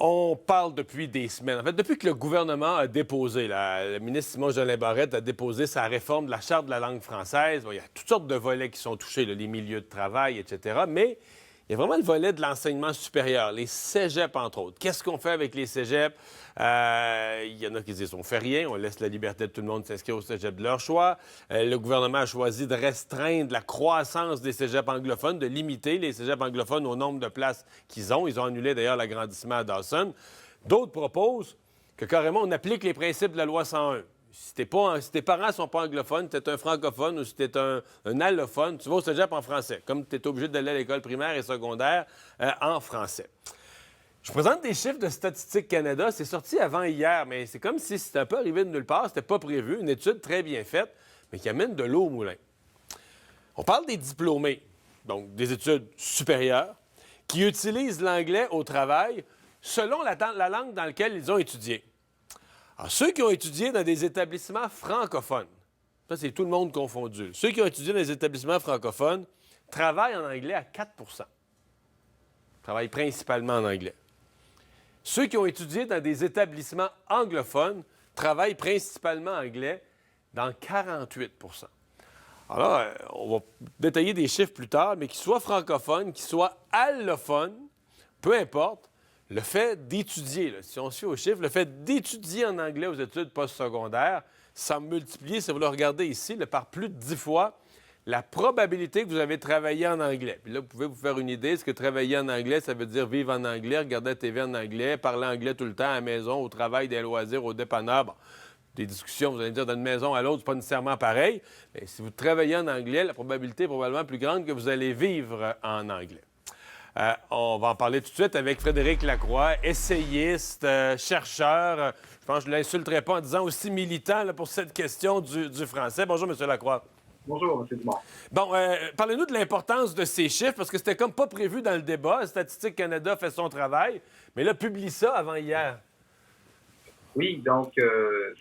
On parle depuis des semaines. En fait, depuis que le gouvernement a déposé, le ministre Simon-Jolin Barrette a déposé sa réforme de la Charte de la langue française. Bon, il y a toutes sortes de volets qui sont touchés, là, les milieux de travail, etc. Mais il y a vraiment le volet de l'enseignement supérieur, les cégeps, entre autres. Qu'est-ce qu'on fait avec les cégeps? Il y en a qui disent on fait rien, on laisse la liberté de tout le monde s'inscrire au cégep de leur choix. Le gouvernement a choisi de restreindre la croissance des cégeps anglophones, de limiter les cégeps anglophones au nombre de places qu'ils ont. Ils ont annulé d'ailleurs l'agrandissement à Dawson. D'autres proposent que carrément on applique les principes de la loi 101. Si tes parents ne sont pas anglophones, tu es un francophone ou si tu es un allophone, tu vas au cégep en français, comme tu es obligé d'aller à l'école primaire et secondaire en français. Je vous présente des chiffres de Statistique Canada. C'est sorti avant hier, mais c'est comme si c'était un peu arrivé de nulle part. C'était pas prévu. Une étude très bien faite, mais qui amène de l'eau au moulin. On parle des diplômés, donc des études supérieures, qui utilisent l'anglais au travail selon la langue dans laquelle ils ont étudié. Alors, ceux qui ont étudié dans des établissements francophones, ça, c'est tout le monde confondu. Ceux qui ont étudié dans des établissements francophones travaillent en anglais à 4 travaillent principalement en anglais. Ceux qui ont étudié dans des établissements anglophones travaillent principalement en anglais dans 48 Alors là, on va détailler des chiffres plus tard, mais qu'ils soient francophones, qu'ils soient allophones, peu importe, le fait d'étudier, là, si on suit aux chiffres, le fait d'étudier en anglais aux études postsecondaires, ça multiplie, si vous le regardez ici, par plus de 10 fois la probabilité que vous avez travaillé en anglais. Puis là, vous pouvez vous faire une idée. Est-ce que travailler en anglais, ça veut dire vivre en anglais, regarder la TV en anglais, parler anglais tout le temps à la maison, au travail, des loisirs, au dépanneur? Bon, des discussions, vous allez dire, d'une maison à l'autre, c'est pas nécessairement pareil. Mais si vous travaillez en anglais, la probabilité est probablement plus grande que vous allez vivre en anglais. On va en parler tout de suite avec Frédéric Lacroix, essayiste, chercheur. Je pense que je ne l'insulterai pas en disant aussi militant là, pour cette question du français. Bonjour, M. Lacroix. Bonjour, M. Dumont. Bon, parlez-nous de l'importance de ces chiffres, parce que c'était comme pas prévu dans le débat. Statistique Canada fait son travail, mais là, publie ça avant hier. Oui, donc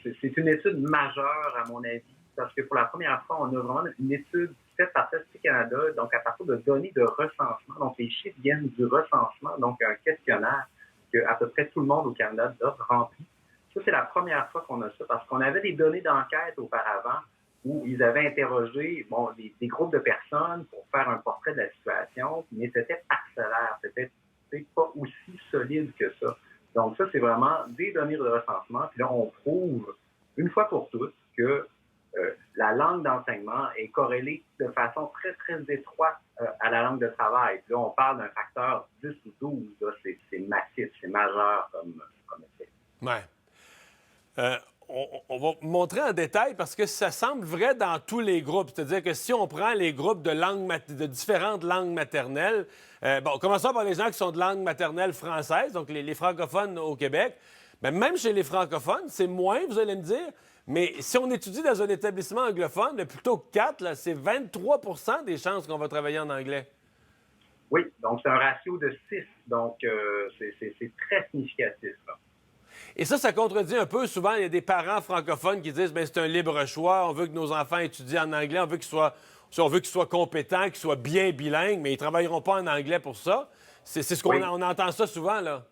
c'est une étude majeure, à mon avis, parce que pour la première fois, on a vraiment une étude faite par Statistique Canada, donc à partir de données de recensement. Donc, les chiffres viennent du recensement, donc un questionnaire que à peu près tout le monde au Canada doit remplir. Ça, c'est la première fois qu'on a ça, parce qu'on avait des données d'enquête auparavant où ils avaient interrogé des groupes de personnes pour faire un portrait de la situation, mais c'était parcellaire, c'était pas aussi solide que ça. Donc ça, c'est vraiment des données de recensement. Puis là, on prouve une fois pour toutes que la langue d'enseignement est corrélée de façon très, très étroite à la langue de travail. Puis là, on parle d'un facteur 10 ou 12. Là, c'est massif, c'est majeur comme effet. Ouais. On va montrer en détail parce que ça semble vrai dans tous les groupes. C'est-à-dire que si on prend les groupes de différentes langues maternelles, commençons par les gens qui sont de langue maternelle française, donc les francophones au Québec. Bien, même chez les francophones, c'est moins, vous allez me dire, mais si on étudie dans un établissement anglophone, plutôt que 4, là, c'est 23 des chances qu'on va travailler en anglais. Oui, donc c'est un ratio de 6, donc c'est très significatif, là. Et ça contredit un peu. Souvent, il y a des parents francophones qui disent bien c'est un libre choix, on veut que nos enfants étudient en anglais, on veut qu'ils soient compétents, qu'ils soient bien bilingues, mais ils ne travailleront pas en anglais pour ça. C'est ce qu'on on entend ça souvent, là.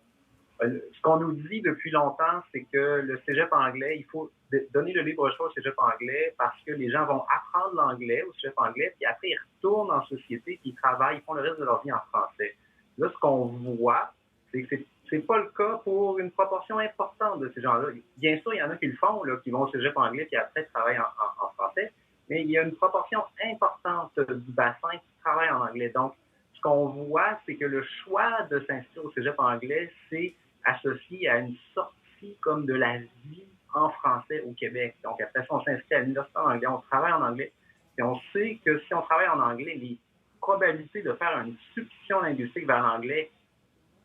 Ce qu'on nous dit depuis longtemps, c'est que le cégep anglais, il faut donner le libre choix au cégep anglais parce que les gens vont apprendre l'anglais au cégep anglais, puis après, ils retournent en société, puis ils travaillent, ils font le reste de leur vie en français. Là, ce qu'on voit, c'est que c'est pas le cas pour une proportion importante de ces gens-là. Bien sûr, il y en a qui le font, là, qui vont au cégep anglais, puis après travaillent en français, mais il y a une proportion importante du bassin qui travaille en anglais. Donc, ce qu'on voit, c'est que le choix de s'inscrire au cégep anglais, c'est associé à une sortie comme de la vie en français au Québec. Donc, après ça, on s'inscrit à l'université en anglais, on travaille en anglais, et on sait que si on travaille en anglais, les probabilités de faire une substitution linguistique vers l'anglais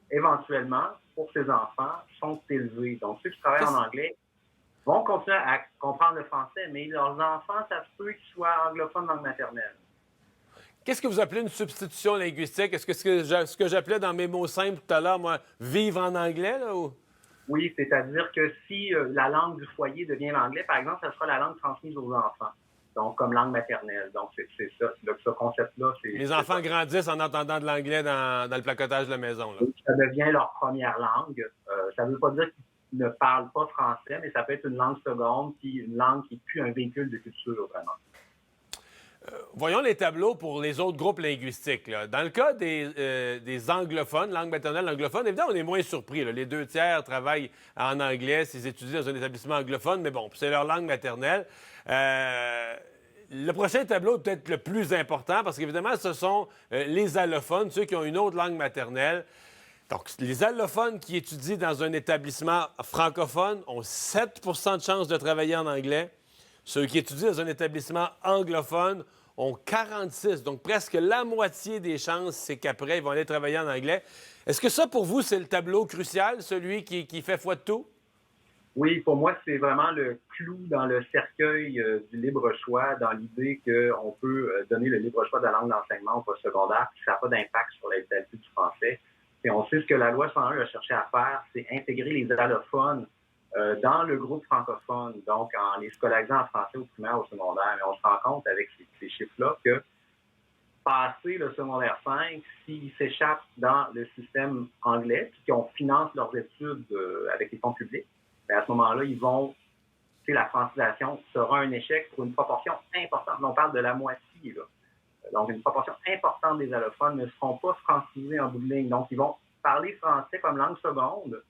éventuellement, pour ces enfants, sont élevés. Donc, ceux qui travaillent en anglais vont continuer à comprendre le français, mais leurs enfants, ça se peut qu'ils soient anglophones langue maternelle. Qu'est-ce que vous appelez une substitution linguistique? Est-ce que ce que j'appelais dans mes mots simples tout à l'heure, moi, vivre en anglais, là, ou? Oui, c'est-à-dire que si la langue du foyer devient l'anglais, par exemple, ça sera la langue transmise aux enfants. donc comme langue maternelle. Donc, c'est ça. Ce concept-là, c'est... Les enfants grandissent en entendant de l'anglais dans le placotage de la maison. Là. Ça devient leur première langue. Ça ne veut pas dire qu'ils ne parlent pas français, mais ça peut être une langue seconde, puis une langue qui n'est plus un véhicule de culture, vraiment. Voyons les tableaux pour les autres groupes linguistiques. Là. Dans le cas des anglophones, langue maternelle anglophone, évidemment, on est moins surpris. Là. Les 2 tiers travaillent en anglais s'ils étudient dans un établissement anglophone, mais bon, c'est leur langue maternelle. Le prochain tableau est peut-être le plus important parce qu'évidemment, ce sont les allophones, ceux qui ont une autre langue maternelle. Donc, les allophones qui étudient dans un établissement francophone ont 7 de chances de travailler en anglais. Ceux qui étudient dans un établissement anglophone ont 46. Donc, presque la moitié des chances, c'est qu'après, ils vont aller travailler en anglais. Est-ce que ça, pour vous, c'est le tableau crucial, celui qui fait foi de tout? Oui, pour moi, c'est vraiment le clou dans le cercueil du libre choix, dans l'idée qu'on peut donner le libre choix de la langue d'enseignement au postsecondaire, puis ça n'a pas d'impact sur la vitalité du français. Et on sait ce que la loi 101 a cherché à faire, c'est intégrer les allophones dans le groupe francophone, donc en les scolarisant en français au primaire, au secondaire. Mais on se rend compte avec ces chiffres-là que passer le secondaire 5, s'ils s'échappent dans le système anglais, puis qu'on finance leurs études avec les fonds publics, bien à ce moment-là, la francisation sera un échec pour une proportion importante. On parle de la moitié, là. Donc, une proportion importante des allophones ne seront pas francisés en bout de ligne. Donc, ils vont parler français comme langue seconde,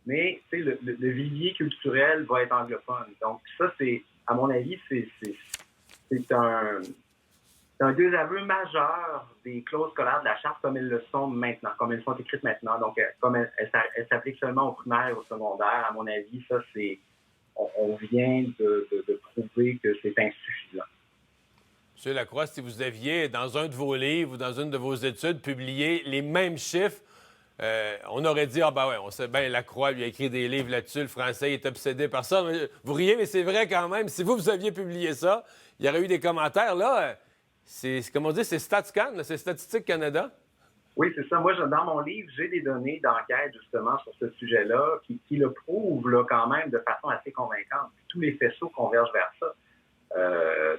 mais le vivier culturel va être anglophone. Donc, ça, c'est, à mon avis, c'est un désaveu majeur des clauses scolaires de la Charte comme elles le sont maintenant, comme elles sont écrites maintenant. Donc, comme elles s'appliquent seulement au primaire et au secondaire, à mon avis, ça, c'est... On vient de prouver que c'est insuffisant. M. Lacroix, si vous aviez, dans un de vos livres ou dans une de vos études, publié les mêmes chiffres, on aurait dit, ah ben ouais, on sait bien, Lacroix lui a écrit des livres là-dessus, le français est obsédé par ça. Vous riez, mais c'est vrai quand même. Si vous aviez publié ça, il y aurait eu des commentaires. Là, c'est comme on dit, c'est StatsCan, c'est Statistique Canada. Oui, c'est ça. Moi, dans mon livre, j'ai des données d'enquête, justement, sur ce sujet-là, qui le prouvent, là, quand même, de façon assez convaincante. Tous les faisceaux convergent vers ça.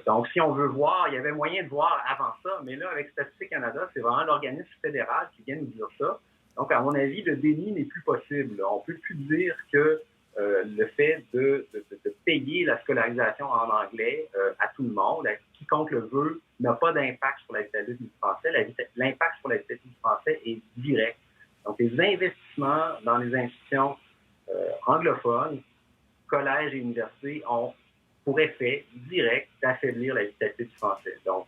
Donc, si on veut voir, il y avait moyen de voir avant ça, mais là, avec Statistique Canada, c'est vraiment l'organisme fédéral qui vient nous dire ça. Donc, à mon avis, le déni n'est plus possible. On ne peut plus dire que le fait de payer la scolarisation en anglais à tout le monde, à quiconque le veut, n'a pas d'impact sur la vitalité du français. L'impact sur la vitalité du français est direct. Donc, les investissements dans les institutions anglophones, collèges et universités, ont pour effet direct d'affaiblir la vitalité du français. Donc,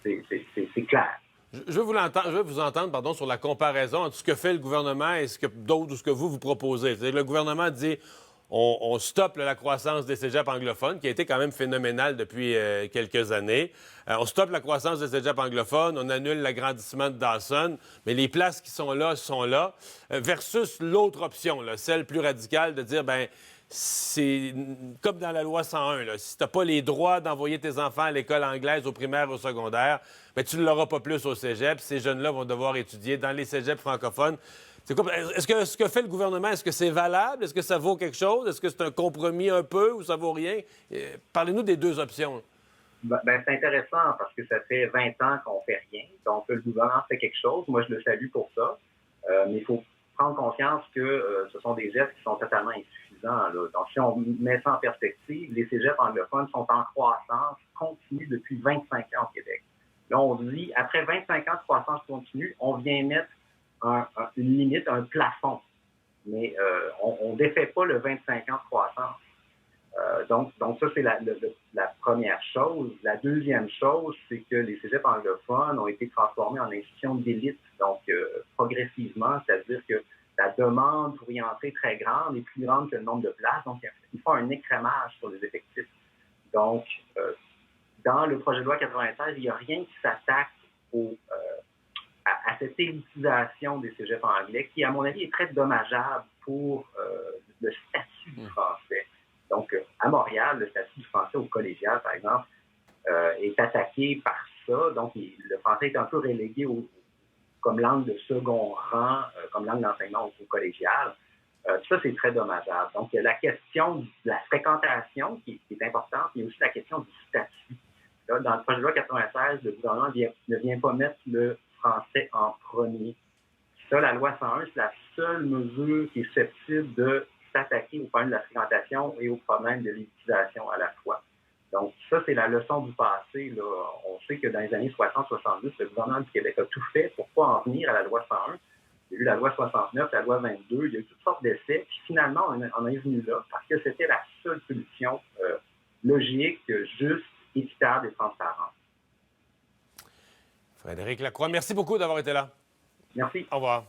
c'est clair. Je veux vous entendre sur la comparaison entre ce que fait le gouvernement et ce que d'autres ou ce que vous proposez. C'est-à-dire que le gouvernement dit on stoppe la croissance des cégeps anglophones, qui a été quand même phénoménale depuis quelques années. On stoppe la croissance des cégeps anglophones, on annule l'agrandissement de Dawson, mais les places qui sont là, versus l'autre option, là, celle plus radicale de dire, ben c'est comme dans la loi 101. Là. Si tu n'as pas les droits d'envoyer tes enfants à l'école anglaise, au primaire, au secondaire, bien, tu ne l'auras pas plus au cégep. Ces jeunes-là vont devoir étudier dans les cégeps francophones. Est-ce que ce que fait le gouvernement, est-ce que c'est valable? Est-ce que ça vaut quelque chose? Est-ce que c'est un compromis un peu ou ça vaut rien? Parlez-nous des deux options. C'est intéressant parce que ça fait 20 ans qu'on fait rien. Donc, le gouvernement fait quelque chose. Moi, je le salue pour ça. Mais il faut prendre conscience que ce sont des gestes qui sont totalement insuffisants. Là. Donc, si on met ça en perspective, les cégeps anglophones sont en croissance continue depuis 25 ans au Québec. Là, on dit, après 25 ans de croissance continue, on vient mettre une limite, un plafond. Mais on ne défait pas le 25 ans de croissance. Donc ça, c'est la première chose. La deuxième chose, c'est que les cégeps anglophones ont été transformés en institutions d'élite, donc progressivement, c'est-à-dire que la demande pour y entrer est très grande et plus grande que le nombre de places. Donc, il faut un écrémage sur les effectifs. Donc, dans le projet de loi 96, il n'y a rien qui s'attaque à cette élitisation des cégeps anglais qui, à mon avis, est très dommageable pour le statut du français. Donc, à Montréal, le statut du français au collégial, par exemple, est attaqué par ça. Donc, le français est un peu relégué comme langue de second rang, comme langue d'enseignement au collégial. Ça, c'est très dommageable. Donc, il y a la question de la fréquentation qui est importante, il y a aussi la question du statut. Là, dans le projet de loi 96, le gouvernement ne vient pas mettre le français en premier. Ça, la loi 101, c'est la seule mesure qui est susceptible de s'attaquer au problème de la fréquentation et au problème de l'utilisation à la fois. Donc, ça, c'est la leçon du passé. Là. On sait que dans les années 60-70, le gouvernement du Québec a tout fait pour ne pas en venir à la loi 101. Il y a eu la loi 69, la loi 22, il y a eu toutes sortes d'essais. Puis finalement, on en est venu là parce que c'était la seule solution logique, juste, équitable et transparente. Frédéric Lacroix, merci beaucoup d'avoir été là. Merci. Au revoir.